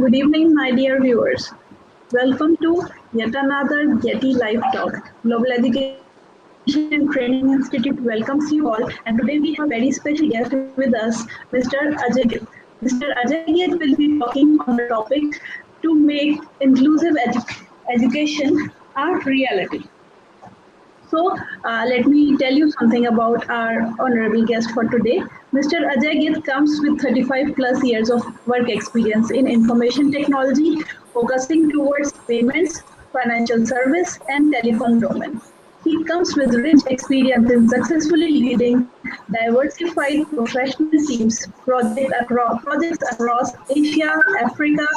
Good evening, my dear viewers. Welcome to yet another GETI Live Talk. Global Education and Training Institute welcomes you all, and today we have a very special guest with us, Mr. Ajay Git. Mr. Ajay Git will be talking on the topic to make inclusive education a reality. So, let me tell you something about our honorable guest for today. Mr. Ajay Git comes with 35 plus years of work experience in information technology, focusing towards payments, financial service, and telecom domain. He comes with rich experience in successfully leading diversified professional teams projects across Asia, Africa,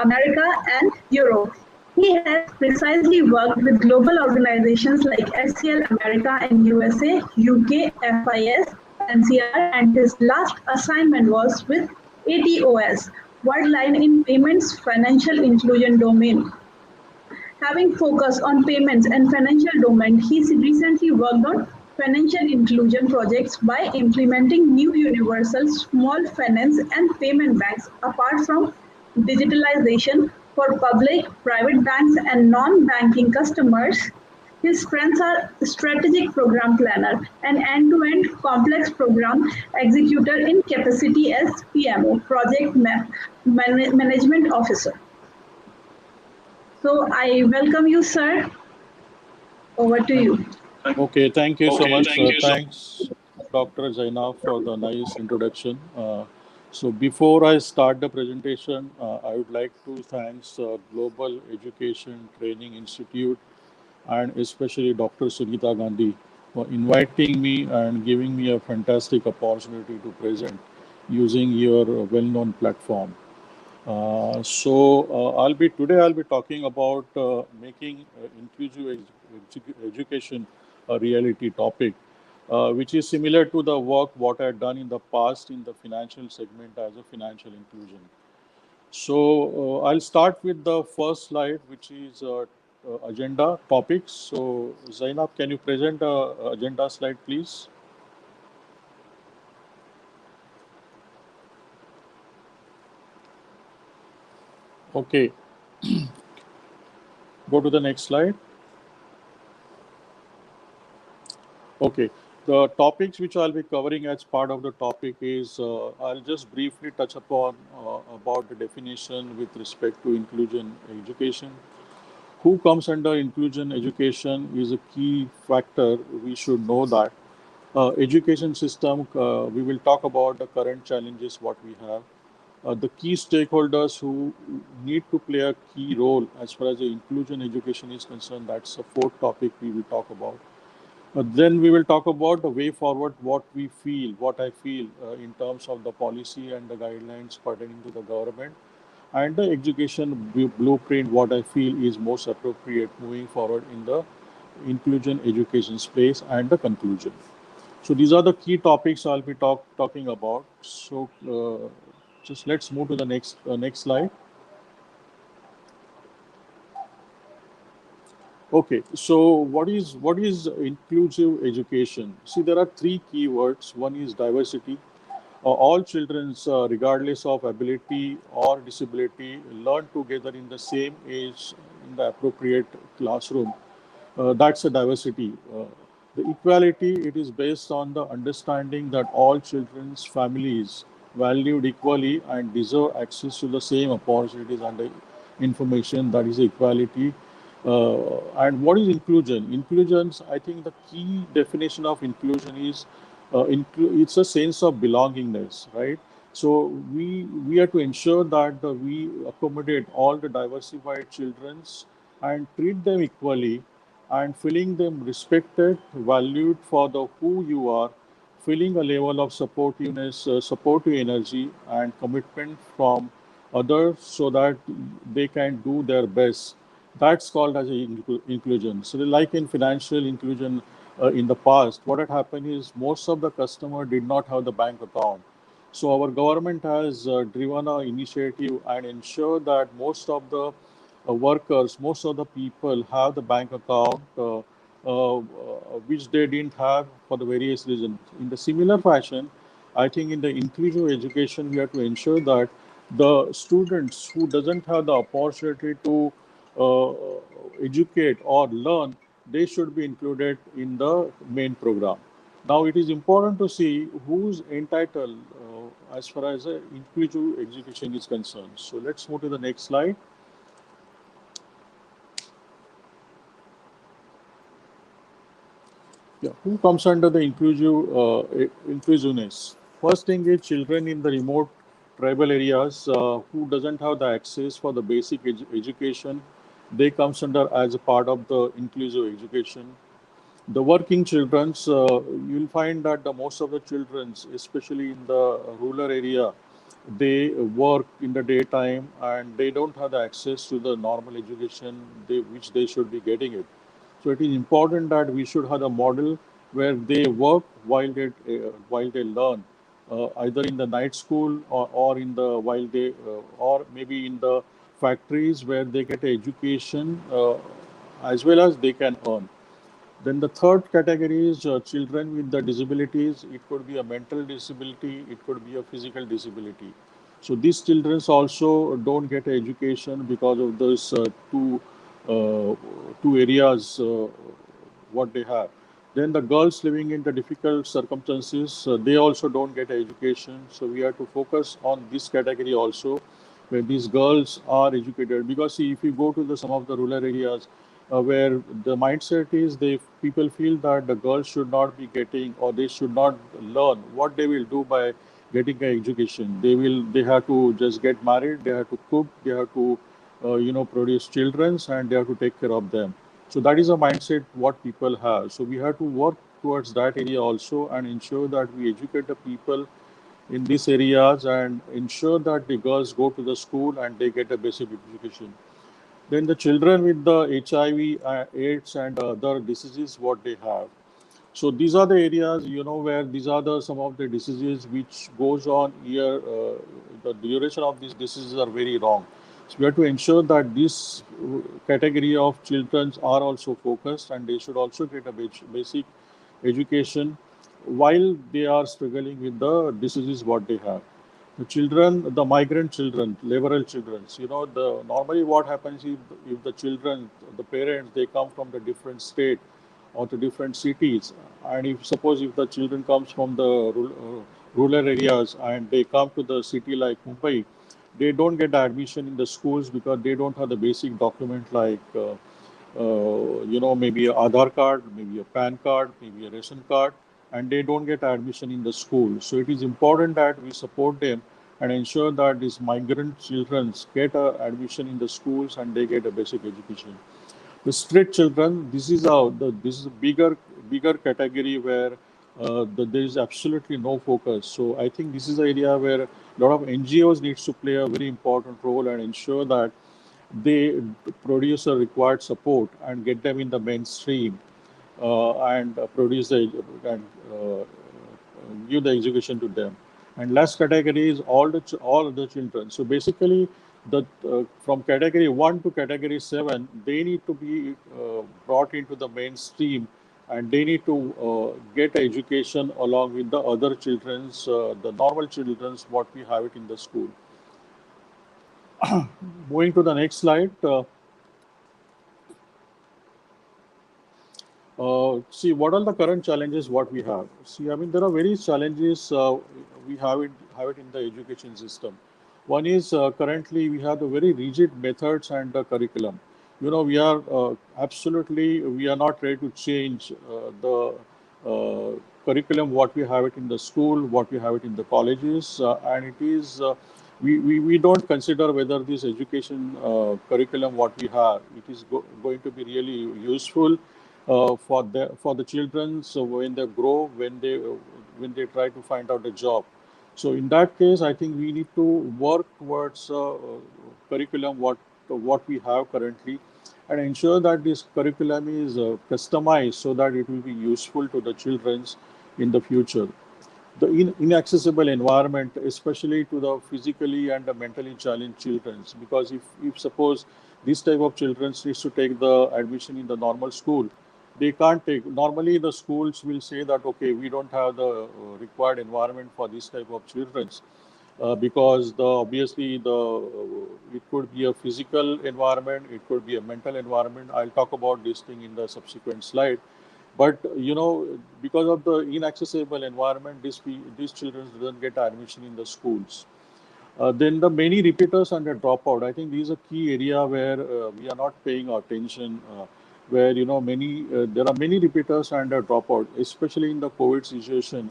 America, and Europe. He has precisely worked with global organizations like HCL America and USA, UK, FIS, NCR, and his last assignment was with ATOS, Worldline in Payments Financial Inclusion Domain. Having focus on payments and financial domain, he recently worked on financial inclusion projects by implementing new universal small finance and payment banks apart from digitalization for public, private banks and non-banking customers. His strengths are strategic program planner and end-to-end complex program executor in capacity as PMO, project management officer. So I welcome you, sir. Over to you. Okay, thank you so much. Thanks, Dr. Zainab, for the nice introduction. So before I start the presentation, I would like to thank Global Education Training Institute and especially Dr. Sunita Gandhi for inviting me and giving me a fantastic opportunity to present using your well-known platform. I'll be talking about making inclusive education a reality topic, which is similar to the work what I've done in the past in the financial segment as a financial inclusion. I'll start with the first slide, which is agenda topics. So Zainab, can you present the agenda slide, please? Okay, go to the next slide. Okay, the topics which I'll be covering as part of the topic is I'll just briefly touch upon about the definition with respect to inclusion education. Who comes under inclusion education is a key factor. We should know that. Education system, we will talk about the current challenges what we have. The key stakeholders who need to play a key role as far as the inclusion education is concerned, that's the fourth topic we will talk about. Then we will talk about the way forward, what we feel, what I feel in terms of the policy and the guidelines pertaining to the government and the education blueprint, what I feel is most appropriate moving forward in the inclusion education space and the conclusion. So these are the key topics I'll be talking about. So just let's move to the next slide. Okay, so what is inclusive education? See, there are three keywords. One is diversity. All children, regardless of ability or disability, learn together in the same age in the appropriate classroom. That's a diversity. The equality, it is based on the understanding that all children's families valued equally and deserve access to the same opportunities and the information. That is equality. And what is inclusion? Inclusions, I think the key definition of inclusion is it's a sense of belongingness, right? So we have to ensure that we accommodate all the diversified childrens and treat them equally and feeling them respected, valued for the who you are, feeling a level of supportiveness, supportive energy and commitment from others so that they can do their best. That's called as inclusion. So like in financial inclusion in the past, what had happened is most of the customer did not have the bank account. So our government has driven an initiative and ensured that most of the workers, most of the people have the bank account, which they didn't have for the various reasons. In the similar fashion, I think in the inclusive education, we have to ensure that The students who doesn't have the opportunity to uh, educate or learn, they should be included in the main program. Now, it is important to see who's entitled as far as inclusive education is concerned. So let's move to the next slide. Yeah, who comes under the inclusiveness? First thing is children in the remote tribal areas who doesn't have the access for the basic education. They comes under as a part of the inclusive education. The working children's, you'll find that the most of the children's, especially in the rural area, they work in the daytime and they don't have the access to the normal education which they should be getting it. So it is important that we should have a model where they work while they learn, either in the night school or in the while they or maybe in the factories where they get education as well as they can earn. Then the third category is children with the disabilities. It could be a mental disability, it could be a physical disability. So these children also don't get education because of those uh, two areas what they have. Then the girls living in the difficult circumstances, they also don't get education. So we have to focus on this category also, where these girls are educated. Because see, if you go to the some of the rural areas, where the mindset is they people feel that the girls should not be getting or they should not learn what they will do by getting an education. They have to just get married, they have to cook, they have to produce children, and they have to take care of them. So that is a mindset what people have. So we have to work towards that area also and ensure that we educate the people in these areas and ensure that the girls go to the school and they get a basic education. Then the children with the HIV, AIDS, and other diseases, what they have. So these are the areas, where these are the some of the diseases which goes on here. The duration of these diseases are very long. So we have to ensure that this category of children are also focused and they should also get a basic education while they are struggling with the diseases what they have. The children, the migrant children, laboral children, the normally what happens if the children, the parents, they come from the different state or to different cities, and if suppose if the children comes from the rural areas and they come to the city like Mumbai, they don't get admission in the schools because they don't have the basic document like maybe a Aadhaar card, maybe a PAN card, maybe a ration card, and they don't get admission in the school. So it is important that we support them and ensure that these migrant children get admission in the schools and they get a basic education. The street children, this is a bigger category where there is absolutely no focus. So I think this is the area where a lot of NGOs needs to play a very important role and ensure that they produce a required support and get them in the mainstream and produce and give the education to them. And last category is all the children. So basically, the from category 1 to category 7, they need to be brought into the mainstream, and they need to get education along with the other children's, the normal children's what we have it in the school. Moving to the next slide. See, what are the current challenges what we have? See, I mean, there are various challenges we have it in the education system. One is currently we have the very rigid methods and the curriculum. We are we are not ready to change the curriculum what we have it in the school, what we have it in the colleges, and it is we don't consider whether this education curriculum what we have it is going to be really useful for the children. So when they grow, when they try to find out a job. So in that case, I think we need to work towards curriculum what we have currently, and ensure that this curriculum is customized so that it will be useful to the childrens in the future. The inaccessible environment, especially to the physically and the mentally challenged children, because if suppose this type of children needs to take the admission in the normal school, they can't take. Normally, the schools will say that okay, we don't have the required environment for this type of children, because the obviously the it could be a physical environment, it could be a mental environment. I'll talk about this thing in the subsequent slide. But because of the inaccessible environment, these children don't get admission in the schools. Then the many repeaters and the dropout. I think these are key area where we are not paying attention. Where many there are many repeaters and a dropout, especially in the COVID situation.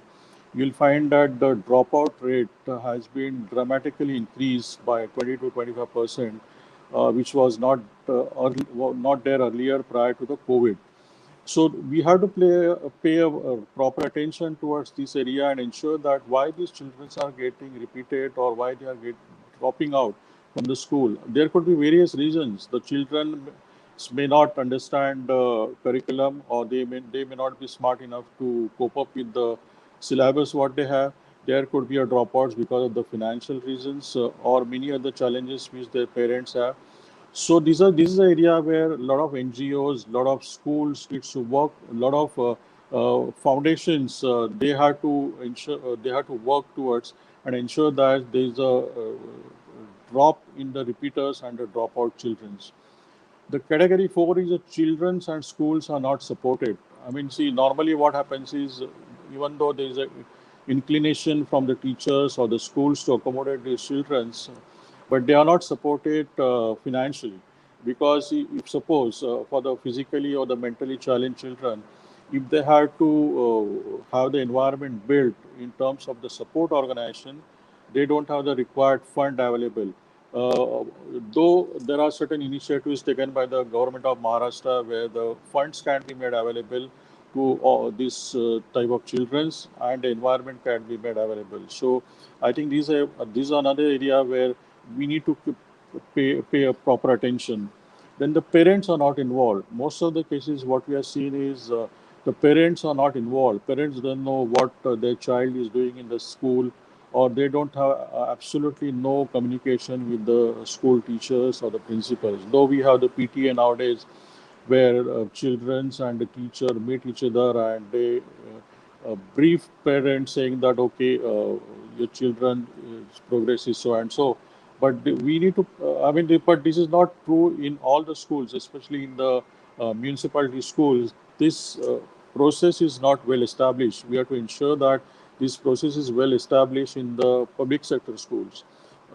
You'll find that the dropout rate has been dramatically increased by 20 to 25%, which was not there earlier prior to the COVID. So we have to pay a proper attention towards this area and ensure that why these children are getting repeated or why they are dropping out from the school. There could be various reasons. The children may not understand the curriculum, or they may not be smart enough to cope up with the syllabus what they have. There could be a dropouts because of the financial reasons, or many other challenges which their parents have. So this is an area where a lot of NGOs, a lot of schools needs to work, a lot of foundations they have to ensure they have to work towards and ensure that there is a drop in the repeaters and the dropout childrens. The category 4 is that children and schools are not supported. I mean, see, normally what happens is, even though there is a inclination from the teachers or the schools to accommodate these children, but they are not supported financially. Because if suppose for the physically or the mentally challenged children, if they have to have the environment built in terms of the support organization, they don't have the required fund available. Uh, though there are certain initiatives taken by the government of Maharashtra where the funds can be made available to this type of children's, and the environment can be made available. So I think these are another area where we need to pay a proper attention. Then the parents are not involved. Most of the cases, what we are seeing is the parents are not involved. Parents don't know what their child is doing in the school, or they don't have absolutely no communication with the school teachers or the principals. Though we have the PTA nowadays, where children and the teacher meet each other and they brief parents saying that okay, your children progress is so and so. But we need to, but this is not true in all the schools, especially in the municipality schools. This process is not well established. We have to ensure that this process is well established in the public sector schools,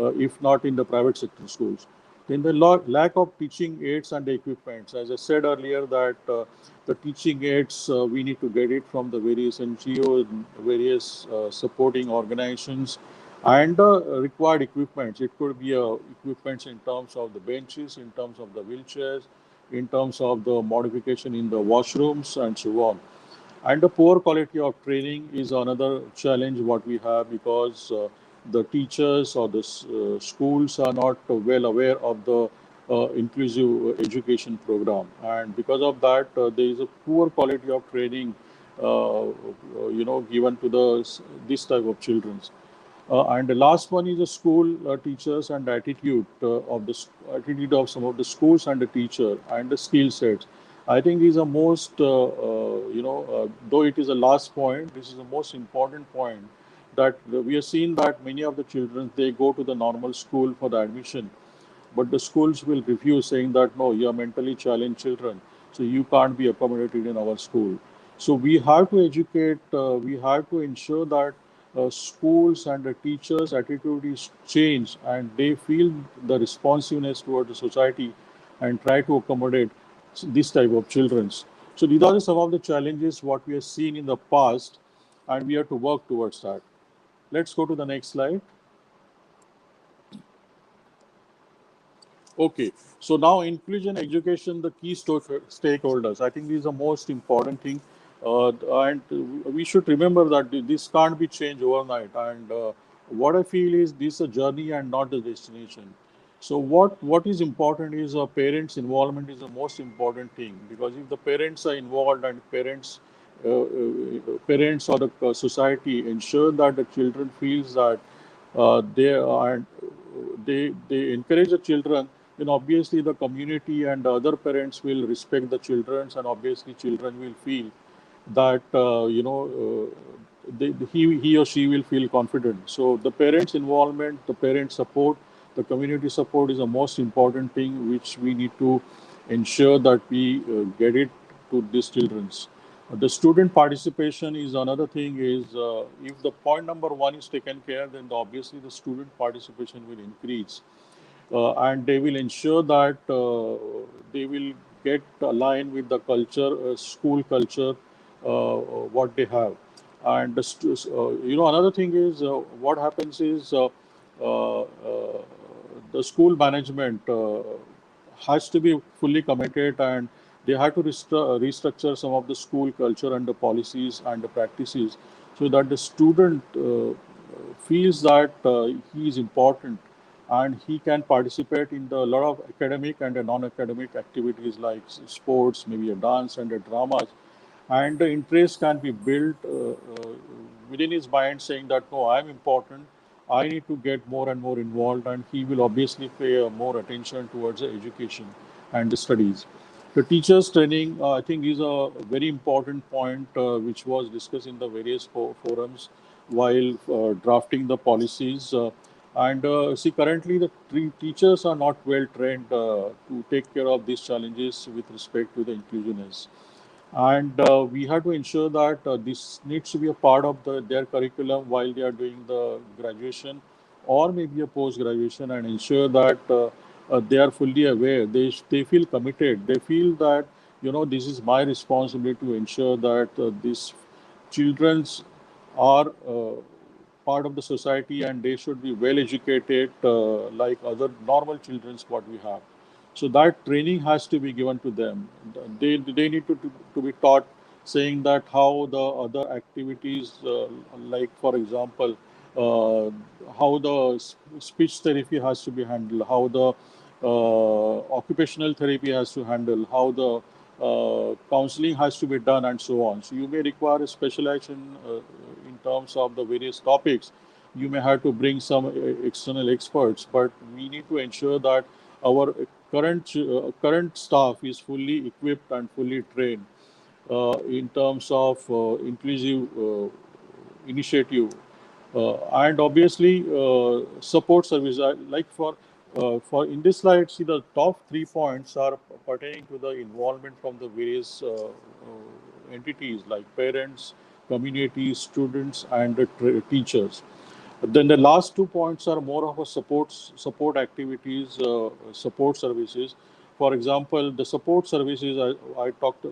if not in the private sector schools. Then the lack of teaching aids and equipments. As I said earlier, that the teaching aids, we need to get it from the various NGOs, various supporting organizations, and required equipments. It could be equipments in terms of the benches, in terms of the wheelchairs, in terms of the modification in the washrooms, and so on. And the poor quality of training is another challenge what we have, because the teachers or the schools are not well aware of the inclusive education program, and because of that, there is a poor quality of training, given to this type of children. And the last one is the school teachers and attitude attitude of some of the schools and the teacher and the skill sets. I think these are most, though it is a last point, this is the most important point, that we have seen that many of the children, they go to the normal school for the admission, but the schools will refuse, saying that no, you are mentally challenged children, so you can't be accommodated in our school. So we have to educate, we have to ensure that schools and the teachers' attitude is changed and they feel the responsiveness toward the society and try to accommodate this type of children. So these are some of the challenges what we have seen in the past, and we have to work towards that. Let's go to the next slide. Okay, so now inclusion education, the key stakeholders. I think this is the most important thing, and we should remember that this can't be changed overnight. And what I feel is this is a journey and not the destination. So what is important is parents' involvement is the most important thing, because if the parents are involved and parents or the society ensure that the children feels that they are they encourage the children, then obviously the community and the other parents will respect the children, and obviously children will feel that he or she will feel confident. So the parents' involvement, the parent support, the community support is the most important thing which we need to ensure that we get it to these childrens. The student participation is another thing. Is if the point number one is taken care, then obviously the student participation will increase, and they will ensure that they will get aligned with the culture, school culture, what they have. And another thing is what happens is the school management has to be fully committed, and they have to restructure some of the school culture and the policies and the practices so that the student feels that he is important and he can participate in the lot of academic and non-academic activities like sports, maybe a dance and a dramas, and the interest can be built within his mind, saying that no, I'm important, I need to get more and more involved, and he will obviously pay more attention towards the education and the studies. The teachers training, I think, is a very important point which was discussed in the various forums while drafting the policies. And see, currently the teachers are not well trained to take care of these challenges with respect to the inclusiveness. And we have to ensure that this needs to be a part of their curriculum while they are doing the graduation or maybe a post graduation, and ensure that they are fully aware. They feel committed. They feel that this is my responsibility to ensure that these childrens are part of the society, and they should be well educated like other normal childrens what we have. So that training has to be given to them. They need to be taught, saying that how the other activities, like for example, uh, how the speech therapy has to be handled, how the occupational therapy has to handle, how the counseling has to be done, and so on. So you may require a specialization in terms of the various topics. You may have to bring some external experts, but we need to ensure that our current staff is fully equipped and fully trained in terms of inclusive initiative, and obviously support service. Like for in this slide, see the top 3 points are pertaining to the involvement from the various entities like parents, communities, students, and the teachers. Then the last 2 points are more of a support activities, support services. For example, the support services I talked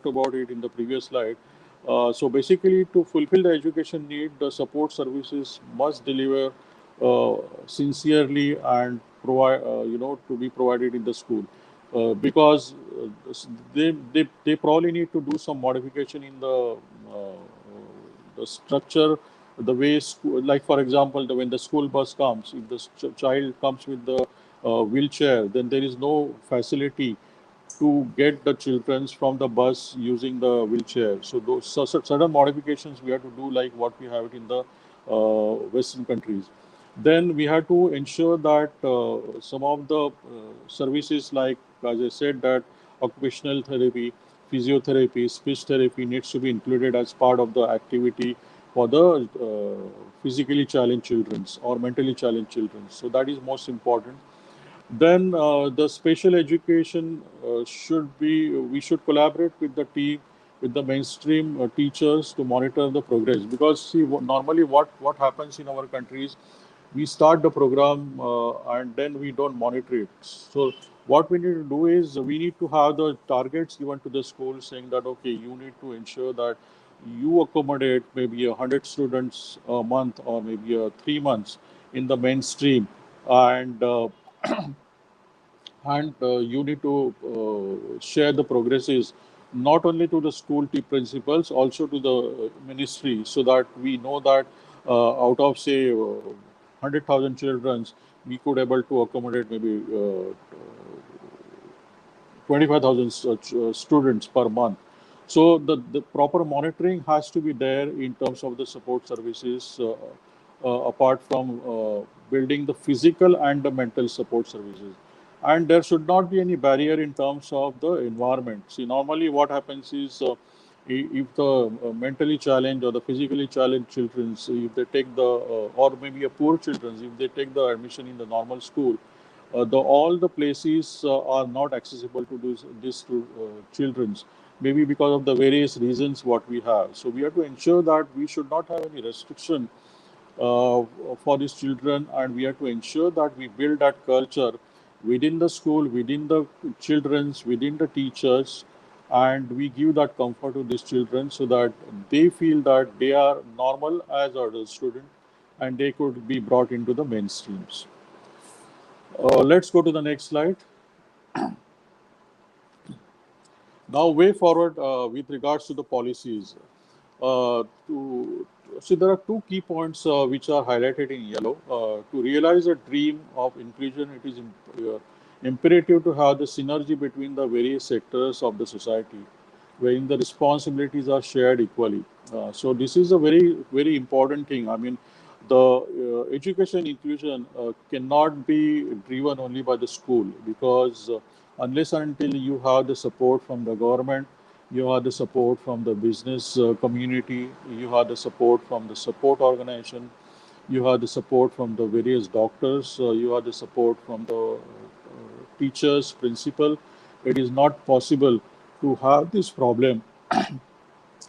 about it in the previous slide. So basically, to fulfill the education need, the support services must deliver sincerely and provide, to be provided in the school, because they probably need to do some modification in the structure, the way school, like for example, when the school bus comes, if the child comes with the wheelchair, then there is no facility to get the children from the bus using the wheelchair. So those certain modifications we have to do, like what we have it in the Western countries. Then we have to ensure that some of the services, like as I said, that occupational therapy, physiotherapy, speech therapy needs to be included as part of the activity for the physically challenged children or mentally challenged children. So that is most important. Then the special education we should collaborate with the team, with the mainstream teachers to monitor the progress. Because see, normally what happens in our countries, we start the program and then we don't monitor it. So what we need to do is we need to have the targets given to the school, saying that okay, you need to ensure that you accommodate maybe 100 students a month or maybe 3 months in the mainstream, and you need to share the progresses not only to the school principals, also to the ministry, so that we know that out of say 100,000 children, we could able to accommodate maybe 25,000 students per month. So the proper monitoring has to be there in terms of the support services, apart from building the physical and the mental support services. And there should not be any barrier in terms of the environment. See, normally what happens is If the mentally challenged or the physically challenged children, so if they take the or maybe a poor children, if they take the admission in the normal school, the all the places are not accessible to these childrens, maybe because of the various reasons what we have. So we have to ensure that we should not have any restriction uh, for these children, and we have to ensure that we build that culture within the school, within the children's, within the teachers, and we give that comfort to these children so that they feel that they are normal as other students and they could be brought into the mainstreams. Let's go to the next slide. Now, way forward with regards to the policies. So there are two key points which are highlighted in yellow. To realize a dream of inclusion, it is imperative to have the synergy between the various sectors of the society, wherein the responsibilities are shared equally. So this is a very important thing. I mean, the education inclusion cannot be driven only by the school, because unless and until you have the support from the government, you have the support from the business community, you have the support from the support organization, you have the support from the various doctors, you have the support from the teachers, principal. It is not possible to have this problem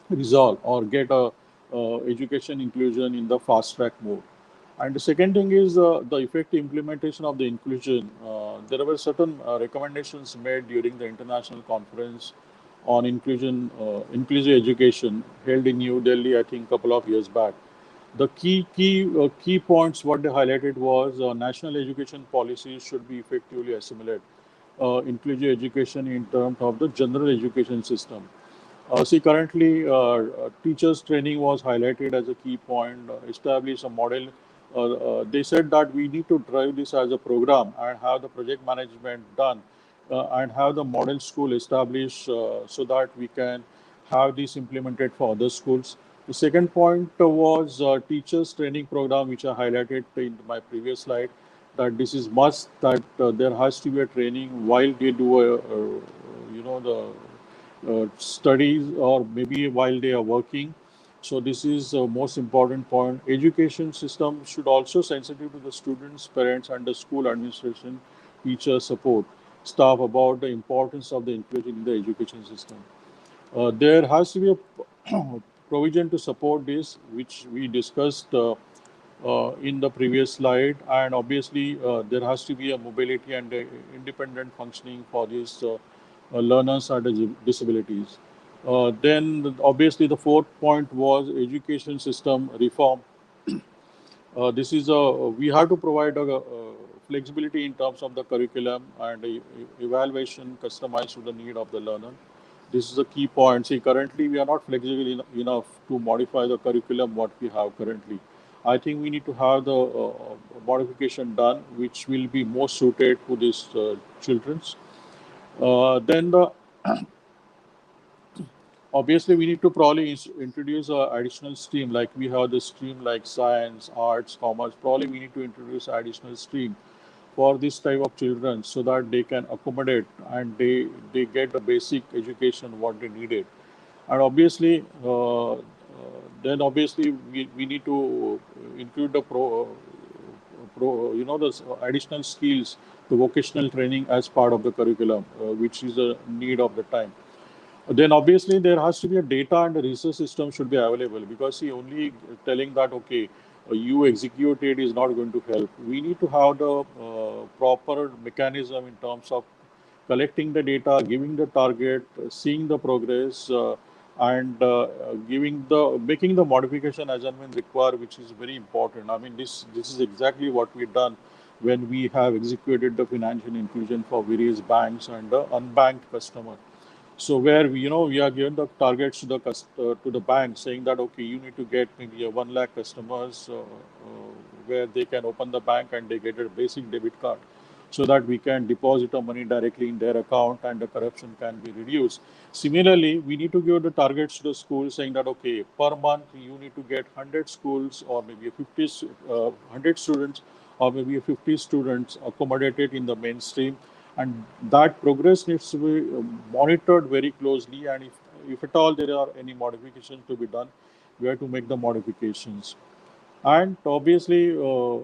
resolve or get a education inclusion in the fast track mode. And the second thing is the effective implementation of the inclusion. There were certain recommendations made during the international conference on inclusive education held in New Delhi, I think, a couple of years back. The key points what they highlighted was national education policies should be effectively assimilate inclusive education in terms of the general education system. See, currently, teachers' training was highlighted as a key point. Establish a model. They said that we need to drive this as a program and have the project management done, and have the model school established so that we can have this implemented for other schools. The second point was teachers' training program, which I highlighted in my previous slide. That this is must. That there has to be a training while they do the studies or maybe while they are working. So this is the most important point. Education system should also sensitive to the students, parents, and the school administration, teacher support staff about the importance of the inclusion in the education system. There has to be a provision to support this, which we discussed in the previous slide, and obviously there has to be a mobility and independent functioning for these learners and disabilities. Then obviously the fourth point was education system reform. This is a we have to provide a flexibility in terms of the curriculum and evaluation customized to the need of the learner. This is a key point. See, currently we are not flexible enough to modify the curriculum what we have currently. I think we need to have the modification done, which will be more suited to these childrens. Then the obviously we need to probably introduce a additional stream, like we have the stream like science, arts, commerce. Probably we need to introduce additional stream for this type of children so that they can accommodate and they get the basic education what they needed. And obviously then obviously we need to include the the additional skills, the vocational training as part of the curriculum, which is a need of the time. Then obviously there has to be a data and a research system should be available, because see, only telling that okay you execute it is not going to help. We need to have the proper mechanism in terms of collecting the data, giving the target, seeing the progress, and giving the making the modification as and when required, which is very important. I mean, this is exactly what we've done when we have executed the financial inclusion for various banks and the unbanked customer. So where we are given the targets to the bank, saying that okay, you need to get maybe a 1 lakh customers where they can open the bank and they get a basic debit card, so that we can deposit the money directly in their account and the corruption can be reduced. Similarly, we need to give the targets to the school, saying that okay, per month you need to get 100 schools or maybe 100 students or maybe 50 students accommodated in the mainstream, and that progress needs to be monitored very closely. And if if at all there are any modifications to be done, we have to make the modifications. And obviously,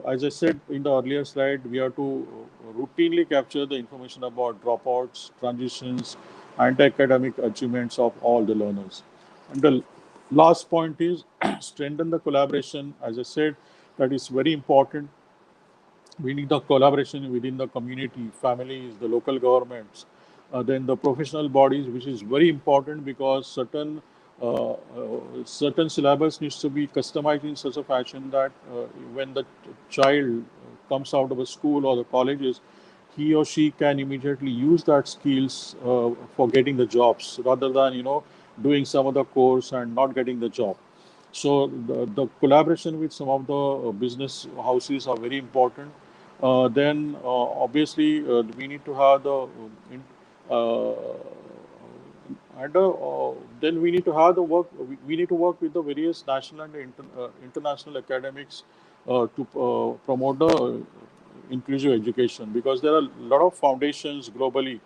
as I said in the earlier slide, we have to routinely capture the information about dropouts, transitions, and academic achievements of all the learners. And the last point is strengthen the collaboration. As I said, that is very important. We need the collaboration within the community, families, the local governments, then the professional bodies, which is very important because certain syllabus needs to be customized in such a fashion that when the child comes out of a school or the colleges, he or she can immediately use that skills for getting the jobs rather than doing some other course and not getting the job. So the collaboration with some of the business houses are very important. Then obviously we need to have the uh, and then we need to have the work. We need to work with the various national and international academics to promote the inclusive education, because there are a lot of foundations globally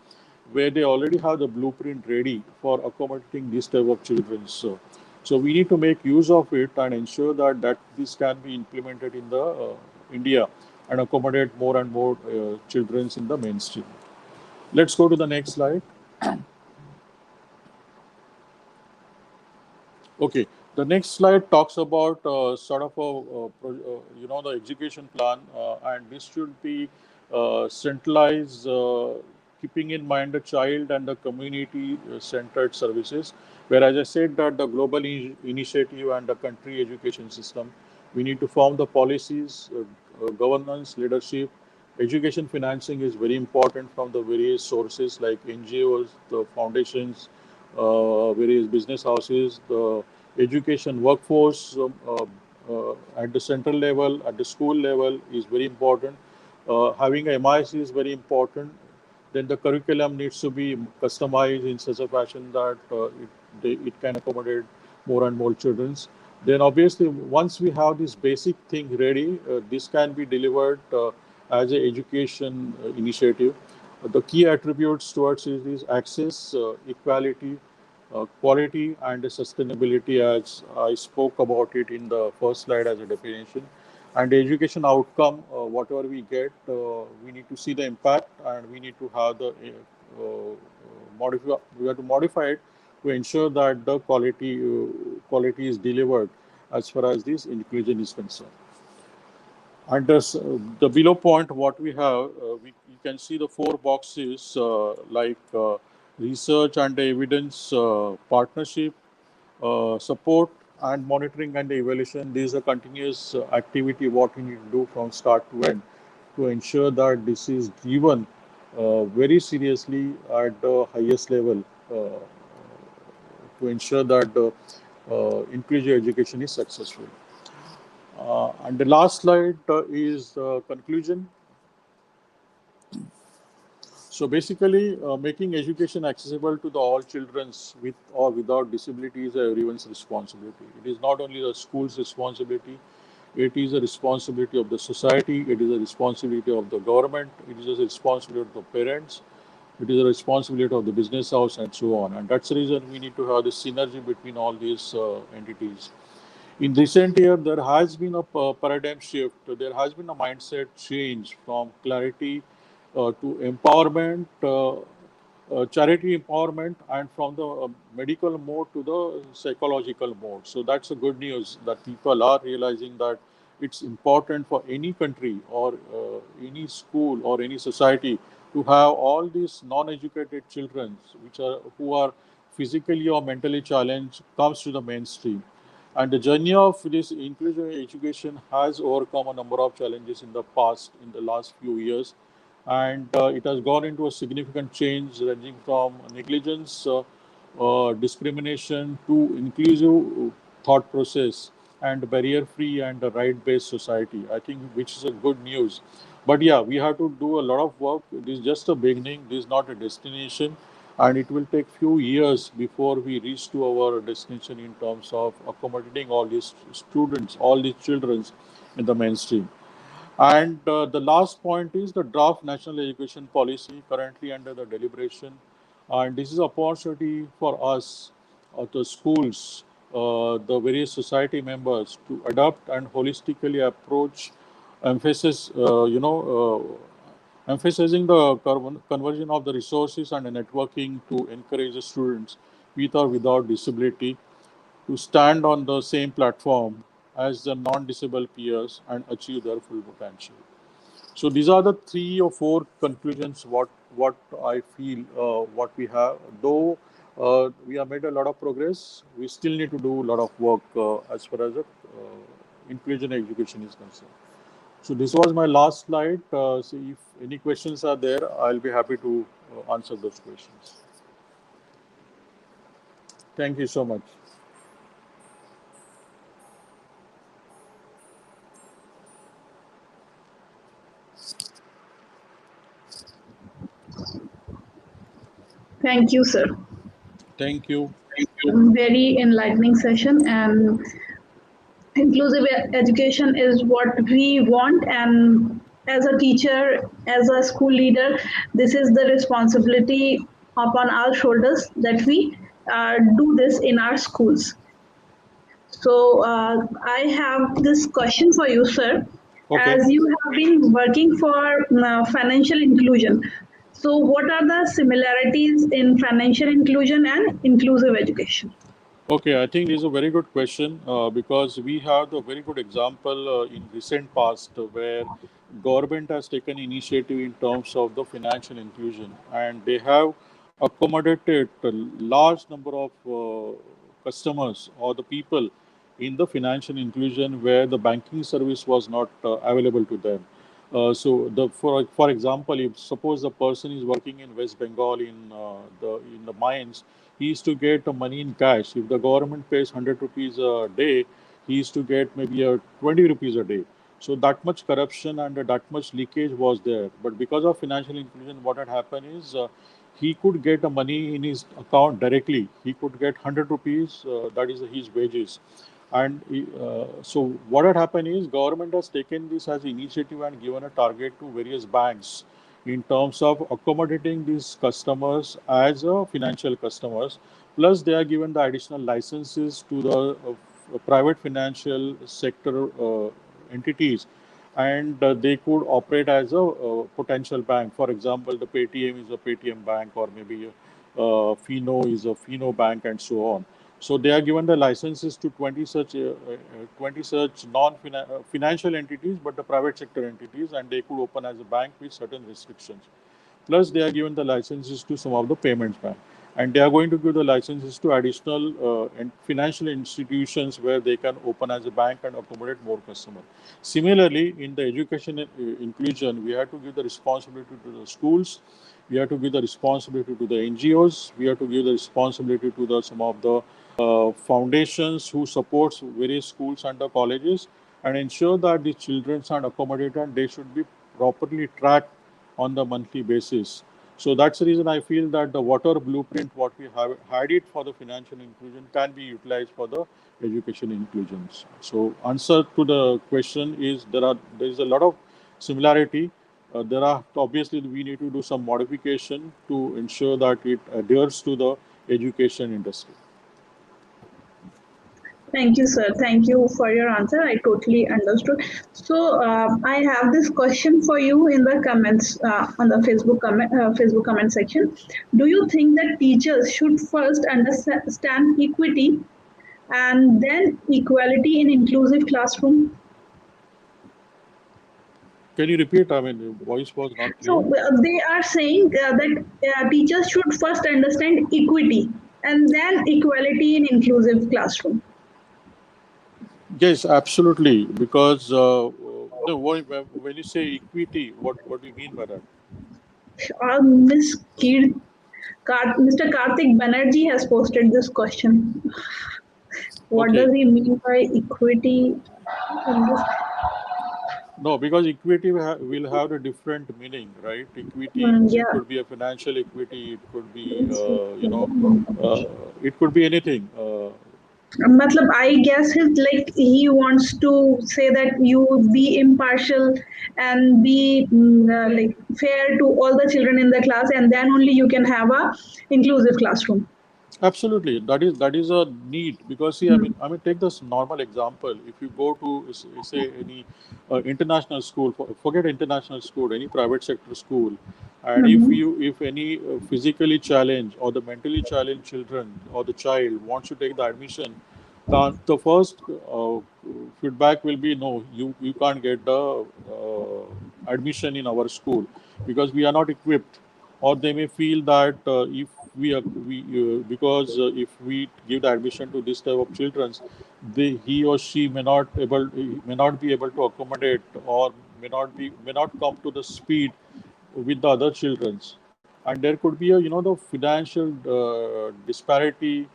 where they already have the blueprint ready for accommodating this type of children. So we need to make use of it and ensure that this can be implemented in the India and accommodate more and more children in the mainstream. Let's go to the next slide. Okay, the next slide talks about sort of the education plan, and this should be centralized, keeping in mind the child and the community centered services. Where, as I said, that the global initiative and the country education system, we need to form the policies, governance, leadership. Education financing is very important from the various sources like NGOs, the foundations, various business houses, the education workforce at the central level, at the school level is very important. Having a MIC is very important. Then the curriculum needs to be customized in such a fashion that it can accommodate more and more children. Then obviously, once we have this basic thing ready, this can be delivered as an education initiative. The key attributes towards it is access, equality, quality, and sustainability, as I spoke about it in the first slide as a definition. And the education outcome, whatever we get, we need to see the impact, and we need to have the modify. We have to modify it to ensure that the quality is delivered as far as this inclusion is concerned. And the below point, what we have, you can see the four boxes like research and evidence, partnership, support, and monitoring and evaluation. This is a continuous activity what we need to do from start to end to ensure that this is driven very seriously at the highest level to ensure that the inclusive education is successful. And the last slide is conclusion. So basically, making education accessible to the all children with or without disability is everyone's responsibility. It is not only the school's responsibility, it is a responsibility of the society, it is a responsibility of the government, it is a responsibility of the parents, it is a responsibility of the business house, and so on. And that's the reason we need to have this synergy between all these entities. In recent year, there has been a paradigm shift. There has been a mindset change from clarity to empowerment, charity empowerment, and from the medical mode to the psychological mode. So that's a good news that people are realizing that it's important for any country or any school or any society to have all these non-educated children, which are who are physically or mentally challenged, comes to the mainstream. And the journey of this inclusive education has overcome a number of challenges in the past, in the last few years, and it has gone into a significant change ranging from negligence, discrimination to inclusive thought process and barrier-free and a right-based society. I think which is a good news. But yeah, we have to do a lot of work. This is just a beginning. This is not a destination, and it will take few years before we reach to our destination in terms of accommodating all these students, all these children in the mainstream. And the last point is the draft national education policy currently under the deliberation. And this is an opportunity for us the schools, the various society members to adopt and holistically approach emphasis, emphasizing the conversion of the resources and networking to encourage the students with or without disability to stand on the same platform as the non-disabled peers and achieve their full potential. So these are the 3 or 4 conclusions what I feel what we have. Though we have made a lot of progress, we still need to do a lot of work as far as the inclusion education is concerned. So this was my last slide. So if any questions are there, I'll be happy to answer those questions. Thank you so much. Thank you, sir. Thank you. Very enlightening session, and inclusive education is what we want. And as a teacher, as a school leader, this is the responsibility upon our shoulders that we do this in our schools. So I have this question for you, sir. Okay. As you have been working for financial inclusion, so what are the similarities in financial inclusion and inclusive education? Okay, I think this is a very good question because we have a very good example in recent past where government has taken initiative in terms of the financial inclusion, and they have accommodated a large number of customers or the people in the financial inclusion where the banking service was not available to them. For example, if suppose the person is working in West Bengal in the mines, he used to get money in cash. If the government pays 100 rupees a day, he used to get maybe 20 rupees a day. So that much corruption and that much leakage was there. But because of financial inclusion, what had happened is he could get money in his account directly. He could get 100 rupees, that is his wages. And so what had happened is government has taken this as initiative and given a target to various banks in terms of accommodating these customers as financial customers. Plus, they are given the additional licenses to the private financial sector entities, and they could operate as a potential bank. For example, the Paytm is a Paytm bank, or maybe Fino is a Fino bank, and so on. So they are given the licenses to 20 such non-financial entities, but the private sector entities, and they could open as a bank with certain restrictions. Plus, they are given the licenses to some of the payments bank, and they are going to give the licenses to additional financial institutions where they can open as a bank and accommodate more customers. Similarly, in the education inclusion, we have to give the responsibility to the schools. We have to give the responsibility to the NGOs. We have to give the responsibility to some of the foundations who supports various schools and the colleges, and ensure that the children are accommodated and they should be properly tracked on the monthly basis. So that's the reason I feel that the water blueprint, what we have had it for the financial inclusion, can be utilized for the education inclusions. So answer to the question is there is a lot of similarity. There are obviously we need to do some modification to ensure that it adheres to the education industry. Thank you, sir. Thank you for your answer. I totally understood. So I have this question for you in the comments on the Facebook comment section. Do you think that teachers should first understand equity and then equality in inclusive classroom? Can you repeat? I mean, your voice was not So clear. they are saying that teachers should first understand equity and then equality in inclusive classroom. Yes, absolutely. Because when you say equity, what do you mean by that? Miss Mr. Karthik Banerjee has posted this question. What Okay. does he mean by equity in this? No, because equity will have a different meaning, right? Equity, it Yeah. could be a financial equity, it could be, Yes. uh, it could be anything. Matlab, I guess he wants to say that you be impartial and be fair to all the children in the class, and then only you can have a inclusive classroom. Absolutely, that is a need because see, Hmm. I mean, take this normal example. If you go to say any international school, forget international school, any private sector school, and Hmm. if any physically challenged or the mentally challenged children or the child wants to take the admission, the first feedback will be no, you can't get the admission in our school because we are not equipped, or they may feel that if we because if we give the admission to this type of children, he or she may not be able to accommodate, or may not come to the speed with the other children's, and there could be a the financial disparity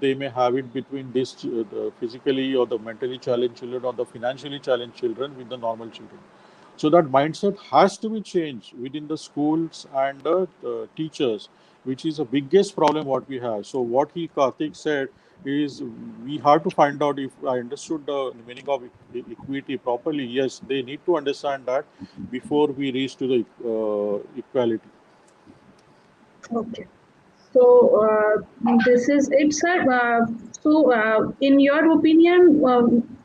they may have it between the physically or the mentally challenged children or the financially challenged children with the normal children. So that mindset has to be changed within the schools and the teachers, which is the biggest problem what we have. So what Karthik said is we have to find out if I understood the meaning of equity properly. Yes, they need to understand that before we reach to the equality. Okay. So this is it, sir. In your opinion,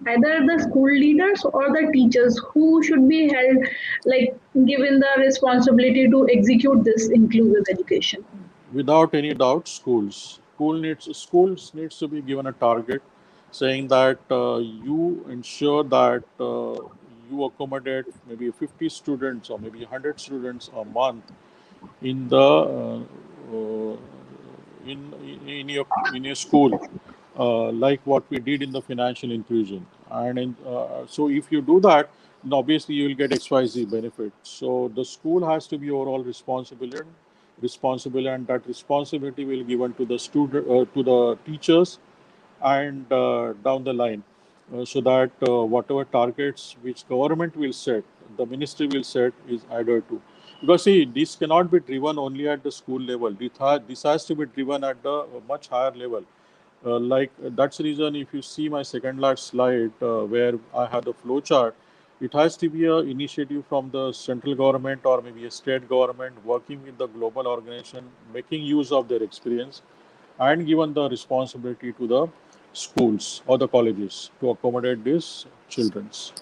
either the school leaders or the teachers who should be held, like given the responsibility to execute this inclusive education? Without any doubt, schools needs to be given a target, saying that you ensure that you accommodate maybe 50 students or maybe 100 students a month in the in your school, like what we did in the financial inclusion. So if you do that, then obviously you will get XYZ benefit. So the school has to be overall responsible, and that responsibility will given to the student to the teachers and down the line, so that whatever targets which government will set, the ministry will set, is adhered to. Because see, this cannot be driven only at the school level. This has to be driven at the much higher level. That's the reason if you see my second last slide where I have the flow chart, it has to be a initiative from the central government or maybe a state government working with the global organization, making use of their experience, and given the responsibility to the schools or the colleges to accommodate these childrens.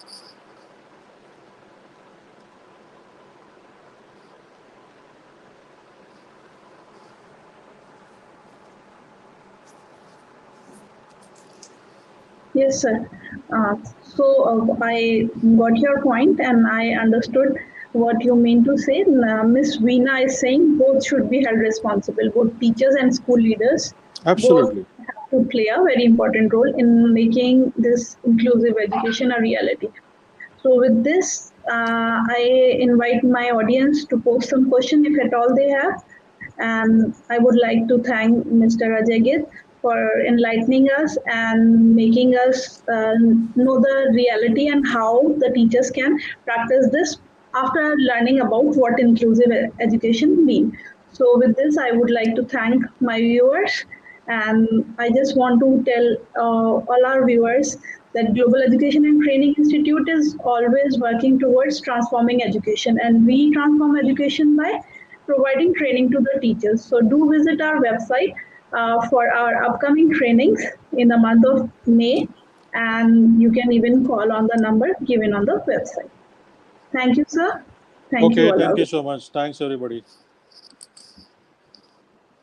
Yes, sir. I got your point and I understood what you mean to say. Miss Veena is saying both should be held responsible, both teachers and school leaders, both Absolutely. have to play a very important role in making this inclusive education a reality. So with this, I invite my audience to post some question if at all they have. And I would like to thank Mr. Ajay for enlightening us and making us know the reality and how the teachers can practice this after learning about what inclusive education means. So with this, I would like to thank my viewers, and I just want to tell all our viewers that Global Education and Training Institute is always working towards transforming education, and we transform education by providing training to the teachers. So do visit our website for our upcoming trainings in the month of May, and you can even call on the number given on the website. Thank you, sir. Thank you Okay, all. thank you so much. Thanks, everybody.